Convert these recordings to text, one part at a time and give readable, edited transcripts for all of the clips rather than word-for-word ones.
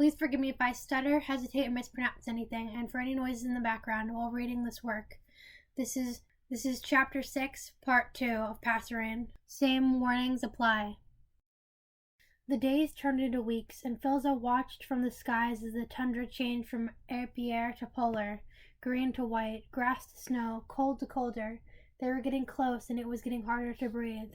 Please forgive me if I stutter, hesitate, or mispronounce anything, and for any noises in the background while reading this work. This is Chapter 6, Part 2 of Passerine. Same warnings apply. The days turned into weeks, and Philza watched from the skies as the tundra changed from apiar to polar, green to white, grass to snow, cold to colder. They were getting close, and it was getting harder to breathe.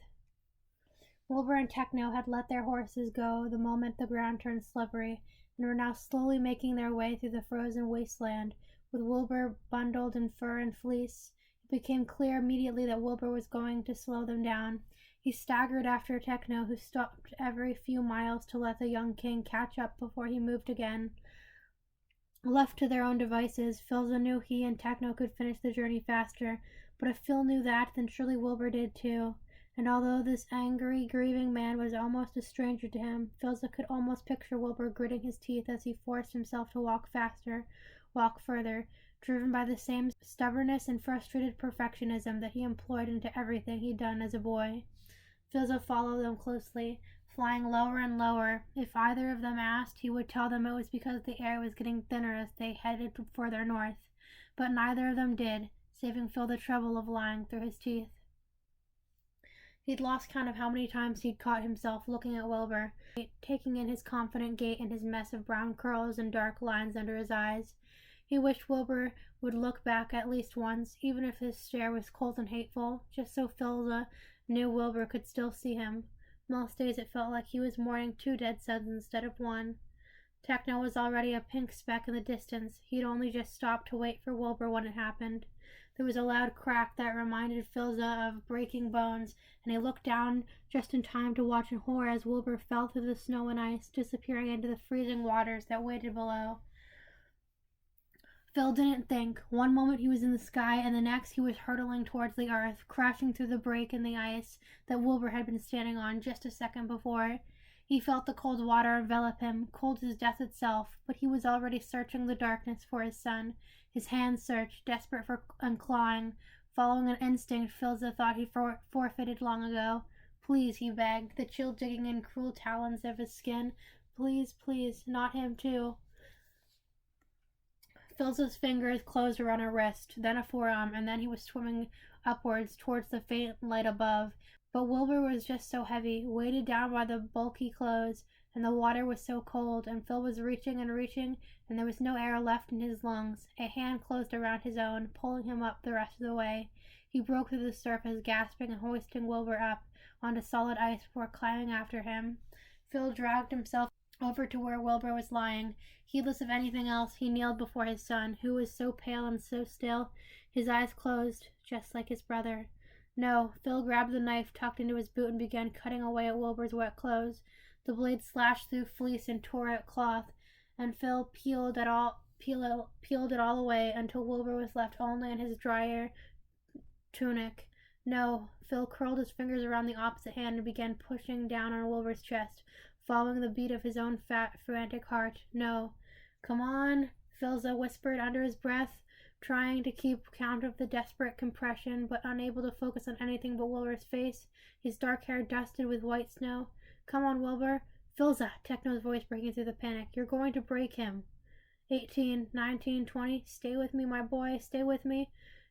Wilbur and Techno had let their horses go the moment the ground turned slippery, and were now slowly making their way through the frozen wasteland, with Wilbur bundled in fur and fleece. It became clear immediately that Wilbur was going to slow them down. He staggered after Techno, who stopped every few miles to let the young king catch up before he moved again. Left to their own devices, Philza knew he and Techno could finish the journey faster, but if Phil knew that, then surely Wilbur did too. And although this angry, grieving man was almost a stranger to him, Philza could almost picture Wilbur gritting his teeth as he forced himself to walk faster, walk further, driven by the same stubbornness and frustrated perfectionism that he employed into everything he'd done as a boy. Philza followed them closely, flying lower and lower. If either of them asked, he would tell them it was because the air was getting thinner as they headed further north. But neither of them did, saving Phil the trouble of lying through his teeth. He'd lost count of how many times he'd caught himself looking at Wilbur, taking in his confident gait and his mess of brown curls and dark lines under his eyes. He wished Wilbur would look back at least once, even if his stare was cold and hateful, just so Philza knew Wilbur could still see him. Most days it felt like he was mourning 2 dead sons instead of 1. Techno was already a pink speck in the distance. He'd only just stopped to wait for Wilbur when it happened. There was a loud crack that reminded Philza of breaking bones, and he looked down just in time to watch in horror as Wilbur fell through the snow and ice, disappearing into the freezing waters that waited below. Phil didn't think. One moment he was in the sky, and the next he was hurtling towards the earth, crashing through the break in the ice that Wilbur had been standing on just a second before. He felt the cold water envelop him, cold as death itself, but he was already searching the darkness for his son. His hands searched, desperate for unclawing. Following an instinct Philza thought he forfeited long ago. Please, he begged, the chill digging in cruel talons of his skin. Please, please, not him too. Philza's fingers closed around a wrist, then a forearm, and then he was swimming upwards towards the faint light above. But Wilbur was just so heavy, weighted down by the bulky clothes, and the water was so cold, and Phil was reaching and reaching, and there was no air left in his lungs. A hand closed around his own, pulling him up the rest of the way. He broke through the surface, gasping and hoisting Wilbur up onto solid ice before climbing after him. Phil dragged himself over to where Wilbur was lying. Heedless of anything else, he kneeled before his son, who was so pale and so still, his eyes closed, just like his brother. No, Phil grabbed the knife tucked into his boot and began cutting away at Wilbur's wet clothes. The blade slashed through fleece and tore at cloth, and Phil peeled it all away until Wilbur was left only in his drier tunic. No, Phil curled his fingers around the opposite hand and began pushing down on Wilbur's chest, following the beat of his own fat, frantic heart. No. Come on, Philza whispered under his breath, trying to keep count of the desperate compression, but unable to focus on anything but Wilbur's face, his dark hair dusted with white snow. Come on, Wilbur. Philza, Techno's voice breaking through the panic. You're going to break him. 18, 19, 20. Stay with me, my boy. Stay with me.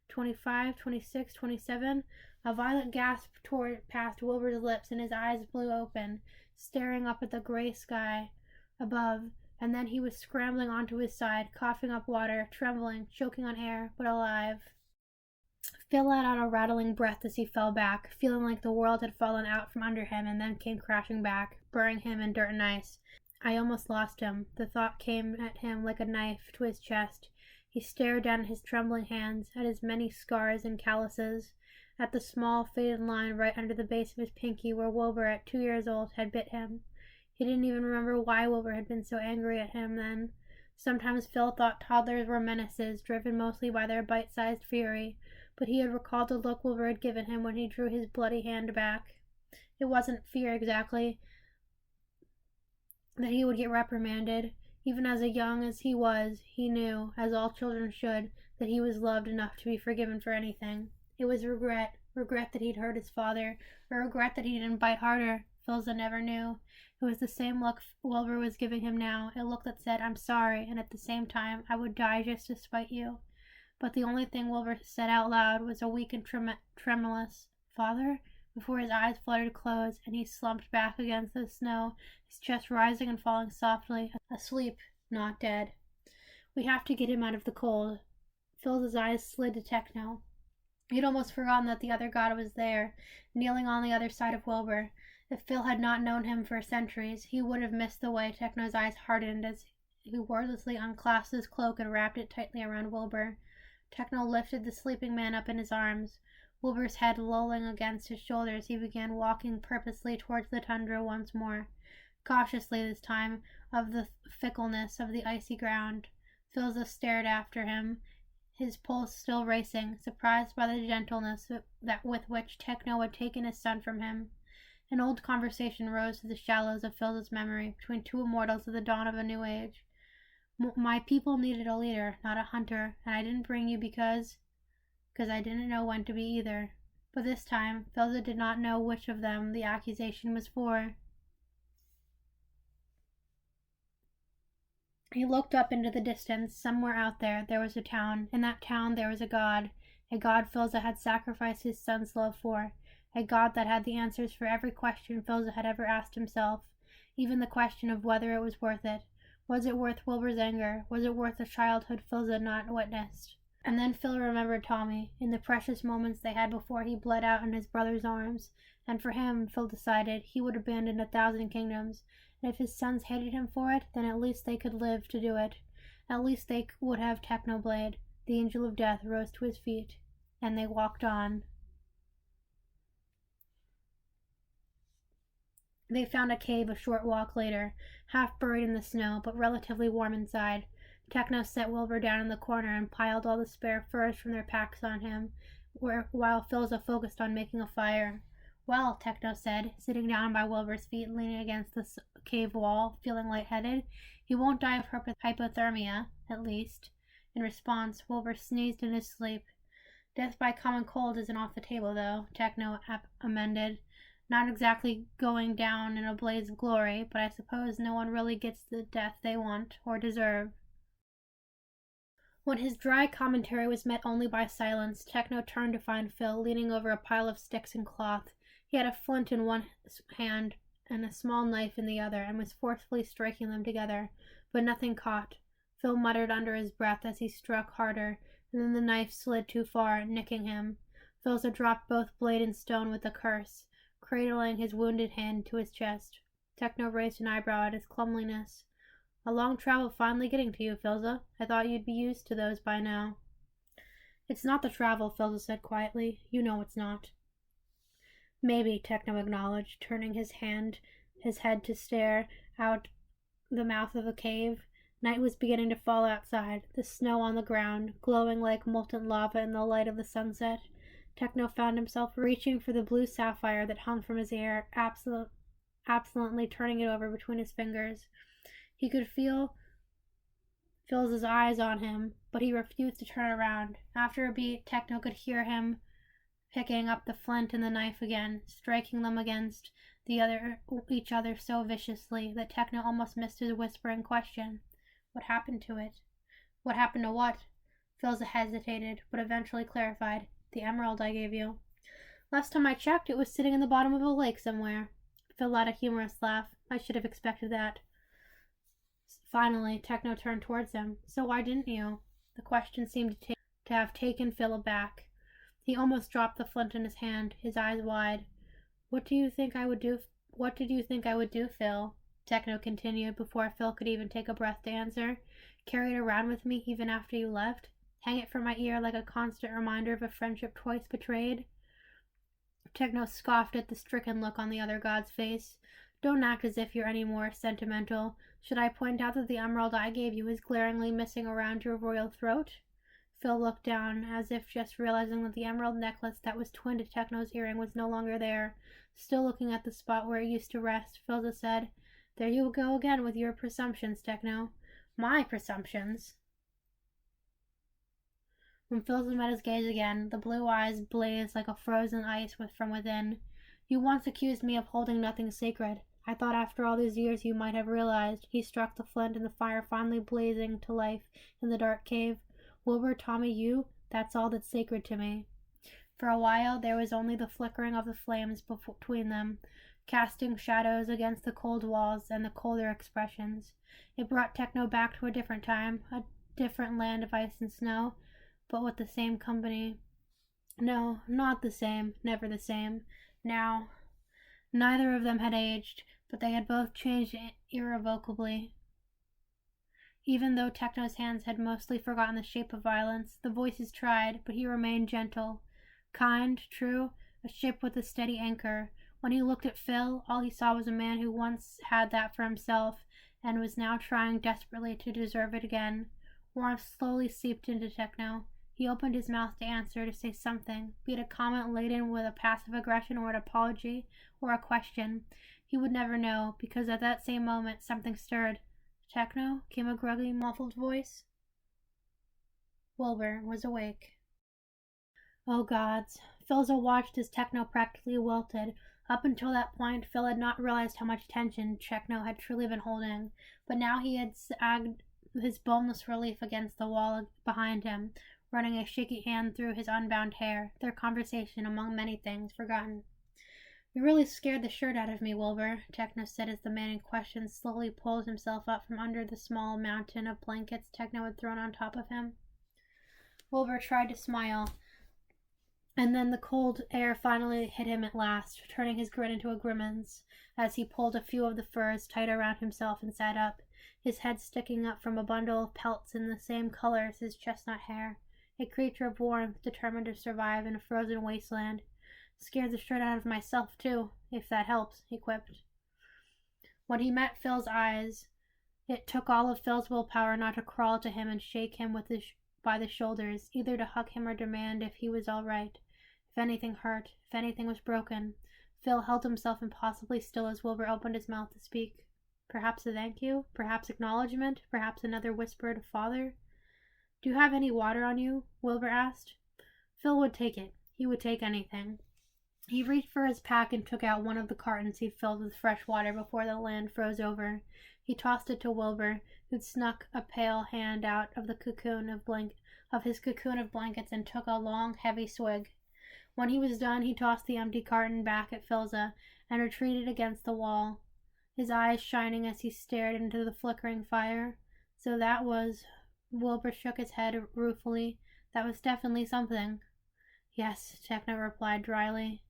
25, 26, 27. A violent gasp tore past Wilbur's lips, and his eyes blew open, staring up at the gray sky above, and then he was scrambling onto his side, coughing up water, trembling, choking on air, but alive. Phil let out a rattling breath as he fell back, feeling like the world had fallen out from under him and then came crashing back, burying him in dirt and ice. I almost lost him. The thought came at him like a knife to his chest. He stared down at his trembling hands, at his many scars and calluses, at the small faded line right under the base of his pinky where Wilbur, at 2 years old, had bit him. He didn't even remember why Wilbur had been so angry at him then. Sometimes Phil thought toddlers were menaces, driven mostly by their bite-sized fury, but he had recalled the look Wilbur had given him when he drew his bloody hand back. It wasn't fear exactly that he would get reprimanded. Even as young as he was, he knew, as all children should, that he was loved enough to be forgiven for anything. It was regret that he'd hurt his father, a regret that he didn't bite harder. Philza never knew. It was the same look Wilbur was giving him now, a look that said, "I'm sorry, and at the same time, I would die just to spite you." But the only thing Wilbur said out loud was a weak and tremulous, "Father?" before his eyes fluttered close, and he slumped back against the snow, his chest rising and falling softly, asleep, not dead. "We have to get him out of the cold." Phil's eyes slid to Techno. He'd almost forgotten that the other god was there, kneeling on the other side of Wilbur. If Phil had not known him for centuries, he would have missed the way Techno's eyes hardened as he wordlessly unclasped his cloak and wrapped it tightly around Wilbur. Techno lifted the sleeping man up in his arms. Wilbur's head lolling against his shoulders, he began walking purposely towards the tundra once more, cautiously this time, of the fickleness of the icy ground. Philza stared after him, his pulse still racing, surprised by the gentleness with which Techno had taken his son from him. An old conversation rose to the shallows of Philza's memory between two immortals at the dawn of a new age. "My people needed a leader, not a hunter, and I didn't bring you because I didn't know when to be either." But this time, Philza did not know which of them the accusation was for. He looked up into the distance. Somewhere out there was a town. In that town there was a god Philza had sacrificed his son's love for, a god that had the answers for every question Philza had ever asked himself, even the question of whether it was worth it. Was it worth Wilbur's anger? Was it worth a childhood Philza had not witnessed? And then Phil remembered Tommy, in the precious moments they had before he bled out in his brother's arms, and for him, Phil decided, he would abandon 1,000 kingdoms, and if his sons hated him for it, then at least they could live to do it. At least they would have Technoblade. The angel of death rose to his feet, and they walked on. They found a cave a short walk later, half buried in the snow, but relatively warm inside. Techno set Wilbur down in the corner and piled all the spare furs from their packs on him, while Philza focused on making a fire. "Well," Techno said, sitting down by Wilbur's feet, leaning against the cave wall, feeling lightheaded, "he won't die of hypothermia, at least." In response, Wilbur sneezed in his sleep. "Death by common cold isn't off the table, though," Techno amended. "Not exactly going down in a blaze of glory, but I suppose no one really gets the death they want or deserve." When his dry commentary was met only by silence, Techno turned to find Phil leaning over a pile of sticks and cloth. He had a flint in one hand and a small knife in the other, and was forcefully striking them together, but nothing caught. Phil muttered under his breath as he struck harder, and then the knife slid too far, nicking him. Philza dropped both blade and stone with a curse, cradling his wounded hand to his chest. Techno raised an eyebrow at his clumsiness. "A long travel finally getting to you, Philza. I thought you'd be used to those by now." "It's not the travel," Philza said quietly. "You know it's not." "Maybe," Techno acknowledged, turning his head to stare out the mouth of the cave. Night was beginning to fall outside, the snow on the ground, glowing like molten lava in the light of the sunset. Techno found himself reaching for the blue sapphire that hung from his ear, absently turning it over between his fingers. He could feel Phil's eyes on him, but he refused to turn around. After a beat, Techno could hear him picking up the flint and the knife again, striking them against each other so viciously that Techno almost missed his whispering question. "What happened to it?" "What happened to what?" Philza hesitated, but eventually clarified. "The emerald I gave you." "Last time I checked, it was sitting in the bottom of a lake somewhere." Phil let a humorous laugh. "I should have expected that." Finally, Techno turned towards him. "So why didn't you?" The question seemed to have taken Phil aback. He almost dropped the flint in his hand, his eyes wide. What did you think I would do, Phil?" Techno continued before Phil could even take a breath to answer. "Carry it around with me even after you left? Hang it from my ear like a constant reminder of a friendship twice betrayed?" Techno scoffed at the stricken look on the other god's face. "Don't act as if you're any more sentimental. Should I point out that the emerald I gave you is glaringly missing around your royal throat?" Phil looked down, as if just realizing that the emerald necklace that was twinned to Techno's earring was no longer there. Still looking at the spot where it used to rest, Philza said, "There you go again with your presumptions, Techno." "My presumptions?" When Philza met his gaze again, the blue eyes blazed like a frozen ice from within. You once accused me of holding nothing sacred. I thought after all these years you might have realized. He struck the flint and the fire finally blazing to life in the dark cave. Wilbur, Tommy, that's all that's sacred to me. For a while there was only the flickering of the flames between them, casting shadows against the cold walls and the colder expressions. It brought Techno back to a different time, a different land of ice and snow, but with the same company. No, not the same, never the same. Now, neither of them had aged, but they had both changed irrevocably. Even though Techno's hands had mostly forgotten the shape of violence, the voices tried, but he remained gentle. Kind, true, a ship with a steady anchor. When he looked at Phil, all he saw was a man who once had that for himself, and was now trying desperately to deserve it again. Warmth slowly seeped into Techno. He opened his mouth to answer, to say something, be it a comment laden with a passive aggression or an apology, or a question. He would never know, because at that same moment something stirred. Techno, came a groggy, muffled voice. Wilbur was awake. Oh gods. Philza watched as Techno practically wilted. Up until that point, Phil had not realized how much tension Techno had truly been holding, but now he had sagged his boneless relief against the wall behind him, running a shaky hand through his unbound hair, their conversation, among many things, forgotten. You really scared the shirt out of me, Wilbur, Techno said as the man in question slowly pulled himself up from under the small mountain of blankets Techno had thrown on top of him. Wilbur tried to smile, and then the cold air finally hit him at last, turning his grin into a grimace, as he pulled a few of the furs tight around himself and sat up, his head sticking up from a bundle of pelts in the same color as his chestnut hair, a creature of warmth determined to survive in a frozen wasteland. Scared the shit out of myself, too, if that helps, he quipped. When he met Phil's eyes, it took all of Phil's willpower not to crawl to him and shake him by the shoulders, either to hug him or demand if he was all right. If anything hurt, if anything was broken. Phil held himself impossibly still as Wilbur opened his mouth to speak. Perhaps a thank you, perhaps acknowledgement, perhaps another whisper to father. Do you have any water on you? Wilbur asked. Phil would take it. He would take anything. He reached for his pack and took out one of the cartons he'd filled with fresh water before the land froze over. He tossed it to Wilbur, who'd snuck a pale hand out of his cocoon of blankets and took a long, heavy swig. When he was done, he tossed the empty carton back at Philza and retreated against the wall, his eyes shining as he stared into the flickering fire. So that was... Wilbur shook his head ruefully. That was definitely something. Yes, Techno replied dryly.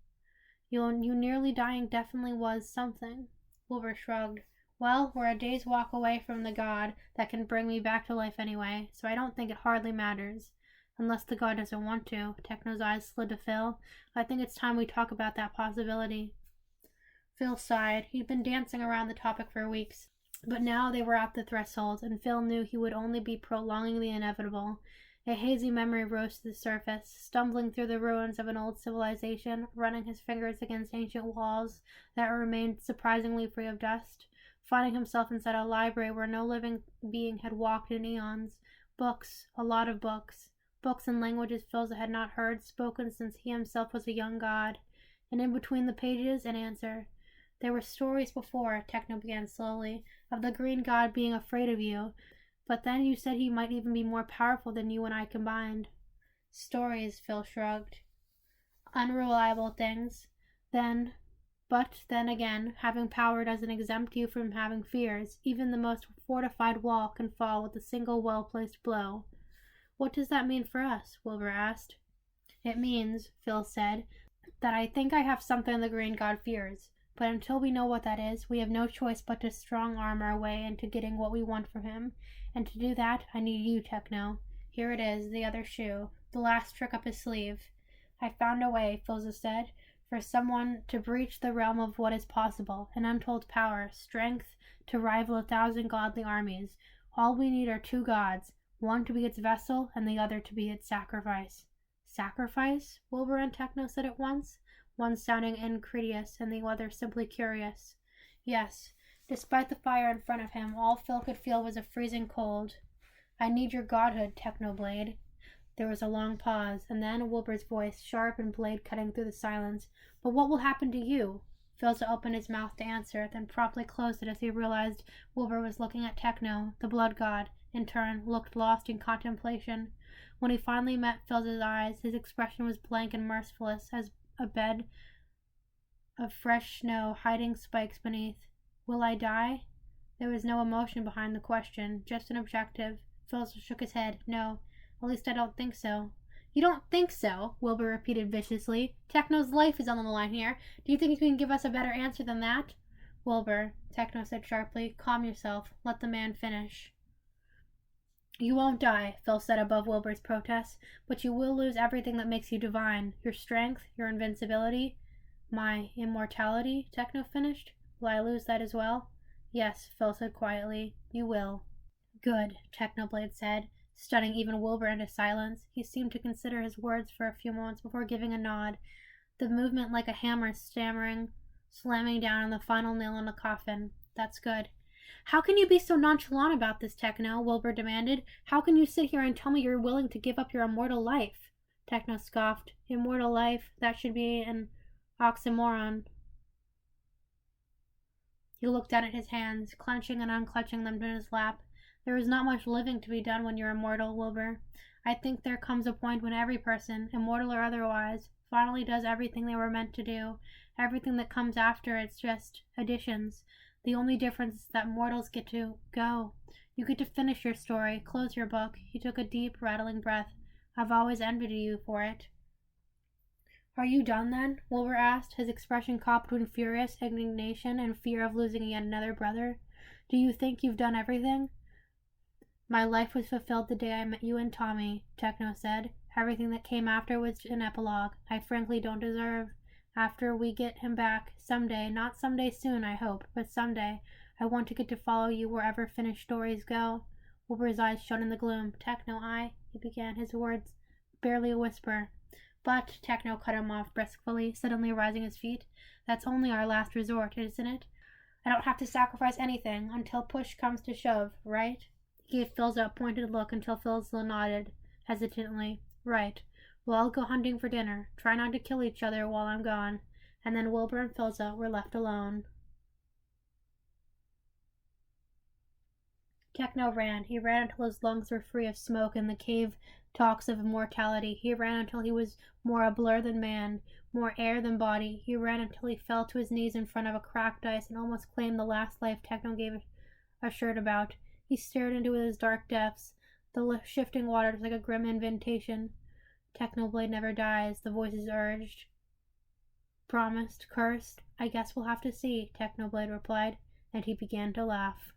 You nearly dying definitely was something. Wilbur shrugged. Well, we're a day's walk away from the god that can bring me back to life anyway, so I don't think it hardly matters. Unless the god doesn't want to. Techno's eyes slid to Phil. I think it's time we talk about that possibility. Phil sighed. He'd been dancing around the topic for weeks, but now they were at the threshold, and Phil knew he would only be prolonging the inevitable. A hazy memory rose to the surface, stumbling through the ruins of an old civilization, running his fingers against ancient walls that remained surprisingly free of dust, finding himself inside a library where no living being had walked in eons. Books, a lot of books. Books in languages Philza had not heard spoken since he himself was a young god. And in between the pages, an answer. There were stories before, Techno began slowly, of the green god being afraid of you, but then you said he might even be more powerful than you and I combined. Stories, Phil shrugged. Unreliable things. But then again, having power doesn't exempt you from having fears. Even the most fortified wall can fall with a single well-placed blow. What does that mean for us? Wilbur asked. It means, Phil said, that I think I have something the green god fears. But until we know what that is, we have no choice but to strong-arm our way into getting what we want from him. And to do that, I need you, Techno. Here it is, the other shoe, the last trick up his sleeve. I found a way, Philza said, for someone to breach the realm of what is possible, an untold power, strength to rival 1,000 godly armies. All we need are 2 gods, one to be its vessel and the other to be its sacrifice. Sacrifice? Wilbur and Techno said at once, one sounding incredulous and the other simply curious. Yes, despite the fire in front of him, all Phil could feel was a freezing cold. I need your godhood, Technoblade. There was a long pause, and then Wilbur's voice, sharp and blade cutting through the silence. But what will happen to you? Philza opened his mouth to answer, then promptly closed it as he realized Wilbur was looking at Techno. The blood god, in turn, looked lost in contemplation. When he finally met Philza's eyes, his expression was blank and merciless as a bed of fresh snow hiding spikes beneath. Will I die? There was no emotion behind the question, just an objective. Philza shook his head. No, at least I don't think so. You don't think so? Wilbur repeated viciously. Techno's life is on the line here. Do you think you can give us a better answer than that? Wilbur, Techno said sharply, calm yourself. Let the man finish. You won't die, Phil said above Wilbur's protests, but you will lose everything that makes you divine. Your strength, your invincibility. My immortality, Techno finished. Will I lose that as well? Yes, Phil said quietly. You will. Good, Technoblade said, stunning even Wilbur into silence. He seemed to consider his words for a few moments before giving a nod, the movement like a hammer slamming down on the final nail in the coffin. That's good. How can you be so nonchalant about this, Techno? Wilbur demanded. How can you sit here and tell me you're willing to give up your immortal life? Techno scoffed. Immortal life? That should be an oxymoron. He looked down at his hands, clenching and unclenching them in his lap. There is not much living to be done when you're immortal, Wilbur. I think there comes a point when every person, immortal or otherwise, finally does everything they were meant to do. Everything that comes after, it's just additions. The only difference is that mortals get to go. You get to finish your story, close your book. He took a deep, rattling breath. I've always envied you for it. Are you done then? Wilbur asked, his expression caught between furious indignation and fear of losing yet another brother. Do you think you've done everything? My life was fulfilled the day I met you and Tommy, Techno said. Everything that came after was an epilogue I frankly don't deserve. After we get him back, someday, not someday soon, I hope, but someday, I want to get to follow you wherever finished stories go. Wilbur's eyes shone in the gloom. Techno, he began, his words barely a whisper. But, Techno cut him off briskly, suddenly rising his feet. That's only our last resort, isn't it? I don't have to sacrifice anything until push comes to shove, right? He gave Philza a pointed look until Philza nodded, hesitantly. Right. Well, I'll go hunting for dinner. Try not to kill each other while I'm gone. And then Wilbur and Philza were left alone. Techno ran. He ran until his lungs were free of smoke and the cave talks of immortality. He ran until he was more a blur than man, more air than body. He ran until he fell to his knees in front of a cracked ice and almost claimed the last life Techno gave a shirt about. He stared into his dark depths, the shifting waters like a grim invitation. Technoblade never dies, the voices urged. Promised, cursed. I guess we'll have to see, Technoblade replied, and he began to laugh.